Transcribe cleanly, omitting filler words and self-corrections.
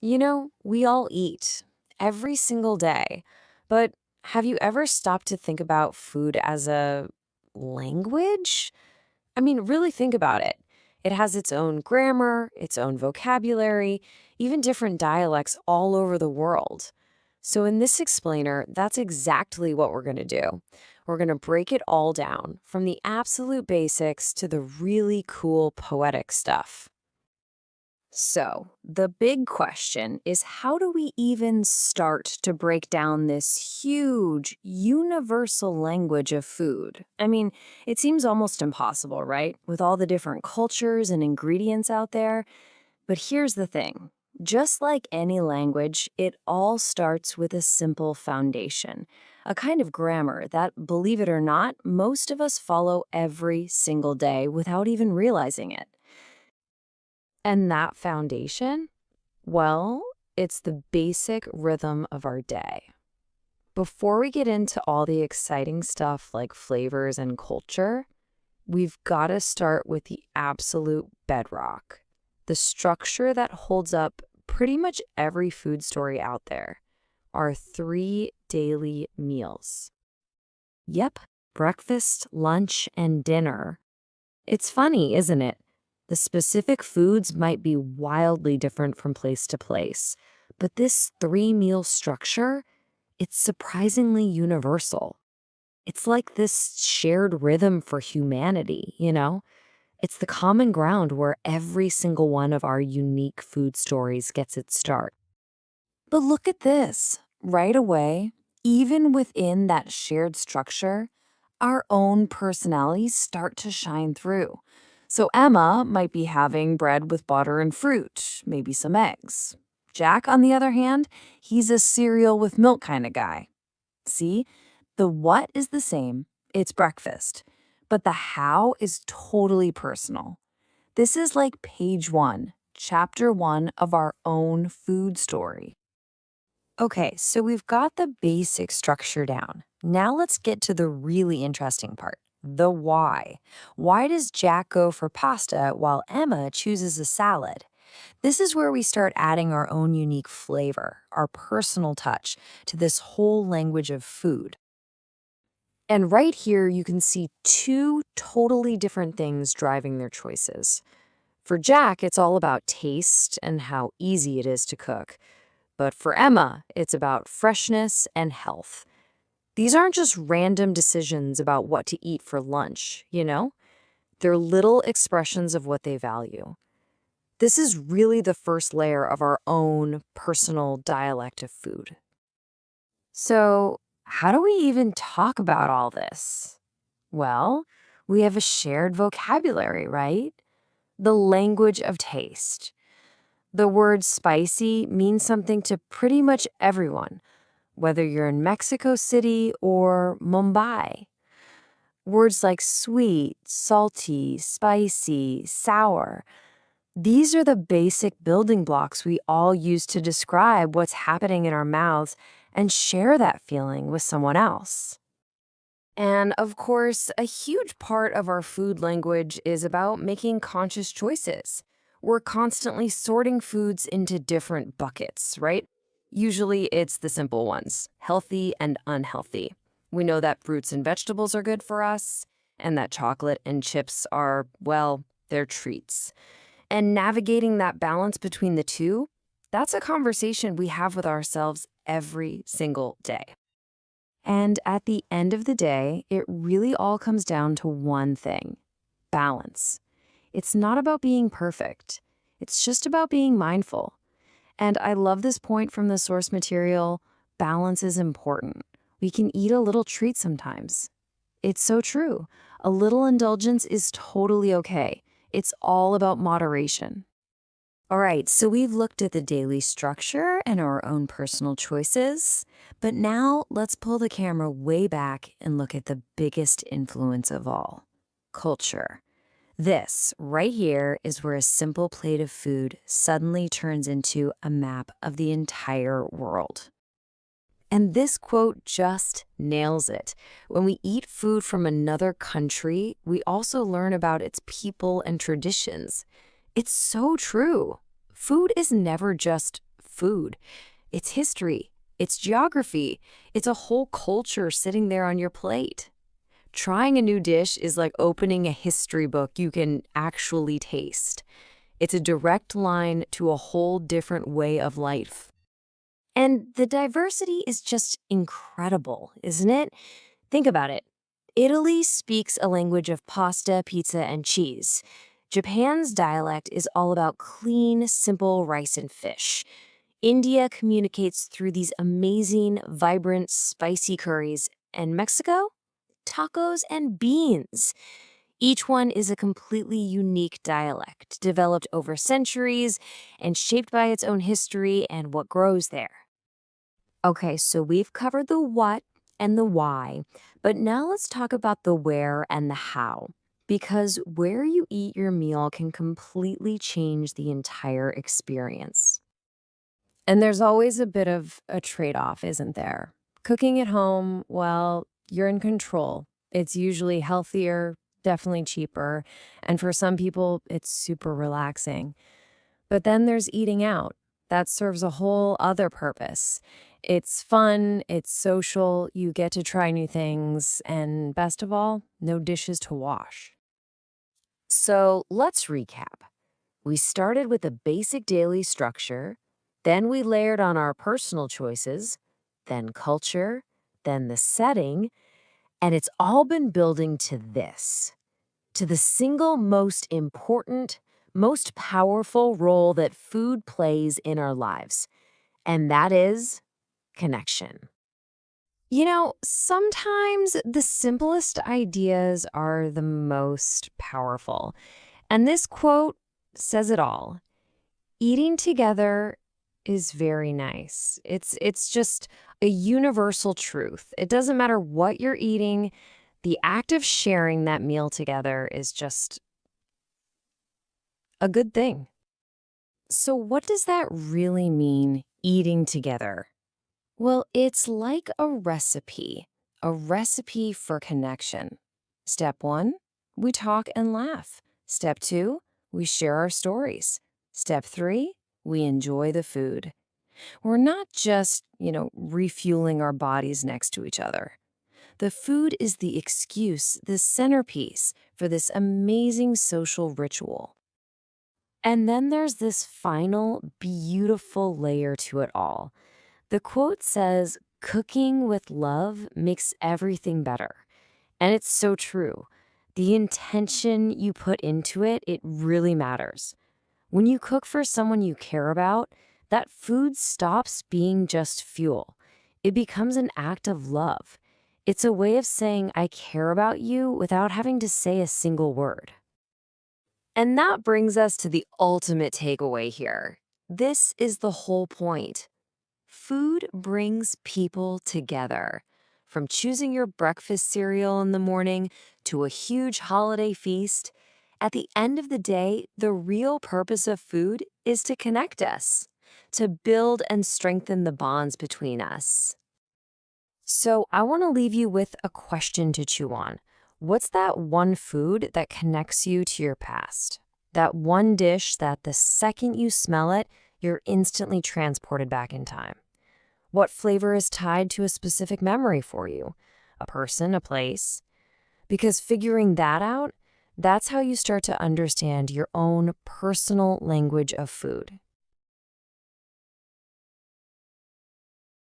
We all eat every single day, but have you ever stopped to think about food as a language? I mean, really think about it. It has its own grammar, its own vocabulary, even different dialects all over the world. So, in this explainer, that's exactly what we're going to do. We're going to break it all down from the absolute basics to the really cool poetic stuff. So, the big question is how do we even start to break down this huge, universal language of food? I mean, it seems almost impossible, right? With all the different cultures and ingredients out there. But here's the thing just like any language, it all starts with a simple foundation, a kind of grammar that, believe it or not, most of us follow every single day without even realizing it. And that foundation? Well, it's the basic rhythm of our day. Before we get into all the exciting stuff like flavors and culture, we've got to start with the absolute bedrock, the structure that holds up pretty much every food story out there, our three daily meals. Yep, breakfast, lunch, and dinner. It's funny, isn't it? The specific foods might be wildly different from place to place, but this three-meal structure, it's surprisingly universal. It's like this shared rhythm for humanity. It's the common ground where every single one of our unique food stories gets its start. But look at this. Right away, even within that shared structure, our own personalities start to shine through. So Emma might be having bread with butter and fruit, maybe some eggs. Jack, on the other hand, he's a cereal with milk kind of guy. See, the what is the same, it's breakfast, but the how is totally personal. This is like page one, chapter one of our own food story. Okay, so we've got the basic structure down. Now let's get to the really interesting part, the why. Why does Jack go for pasta while Emma chooses a salad? This is where we start adding our own unique flavor, our personal touch to this whole language of food. And right here, you can see two totally different things driving their choices. For Jack, it's all about taste and how easy it is to cook. But for Emma, it's about freshness and health. These aren't just random decisions about what to eat for lunch. They're little expressions of what they value. This is really the first layer of our own personal dialect of food. So, how do we even talk about all this? Well, we have a shared vocabulary, right? The language of taste. The word spicy means something to pretty much everyone, whether you're in Mexico City or Mumbai. Words like sweet, salty, spicy, sour, these are the basic building blocks we all use to describe what's happening in our mouths and share that feeling with someone else. And of course, a huge part of our food language is about making conscious choices. We're constantly sorting foods into different buckets, right? Usually it's the simple ones, healthy and unhealthy. We know that fruits and vegetables are good for us, and that chocolate and chips are, well, they're treats. And navigating that balance between the two, that's a conversation we have with ourselves every single day. And at the end of the day, it really all comes down to one thing: balance. It's not about being perfect, it's just about being mindful. And I love this point from the source material: balance is important. We can eat a little treat sometimes. It's so true. A little indulgence is totally okay. It's all about moderation. All right, so we've looked at the daily structure and our own personal choices, but now let's pull the camera way back and look at the biggest influence of all: culture. This right here is where a simple plate of food suddenly turns into a map of the entire world. And this quote just nails it. When we eat food from another country, we also learn about its people and traditions. It's so true. Food is never just food. It's history, it's geography, it's a whole culture sitting there on your plate. Trying a new dish is like opening a history book you can actually taste. It's a direct line to a whole different way of life. And the diversity is just incredible, isn't it? Think about it. Italy speaks a language of pasta, pizza, and cheese. Japan's dialect is all about clean, simple rice and fish. India communicates through these amazing, vibrant, spicy curries. And Mexico? Tacos and beans. Each one is a completely unique dialect, developed over centuries and shaped by its own history and what grows there. Okay, so we've covered the what and the why, but now let's talk about the where and the how. Because where you eat your meal can completely change the entire experience. And there's always a bit of a trade off, isn't there? Cooking at home, well, you're in control. It's usually healthier, definitely cheaper, and for some people, it's super relaxing. But then there's eating out. That serves a whole other purpose. It's fun, it's social, you get to try new things, and best of all, no dishes to wash. So let's recap. We started with a basic daily structure, then we layered on our personal choices, then culture, then the setting, and it's all been building to this, to the single most important, most powerful role that food plays in our lives, and that is connection. Sometimes the simplest ideas are the most powerful. And this quote says it all. Eating together is very nice. It's just a universal truth. It doesn't matter what you're eating, the act of sharing that meal together is just a good thing. So what does that really mean, eating together? Well, it's like a recipe for connection. Step 1, we talk and laugh. Step 2, we share our stories. Step 3, we enjoy the food. We're not just, refueling our bodies next to each other. The food is the excuse, the centerpiece for this amazing social ritual. And then there's this final, beautiful layer to it all. The quote says, cooking with love makes everything better. And it's so true. The intention you put into it, it really matters. When you cook for someone you care about, that food stops being just fuel. It becomes an act of love. It's a way of saying, I care about you without having to say a single word. And that brings us to the ultimate takeaway here. This is the whole point. Food brings people together. From choosing your breakfast cereal in the morning to a huge holiday feast, at the end of the day, the real purpose of food is to connect us, to build and strengthen the bonds between us. So I want to leave you with a question to chew on. What's that one food that connects you to your past? That one dish that the second you smell it, you're instantly transported back in time. What flavor is tied to a specific memory for you? A person, a place? Because figuring that out, that's how you start to understand your own personal language of food.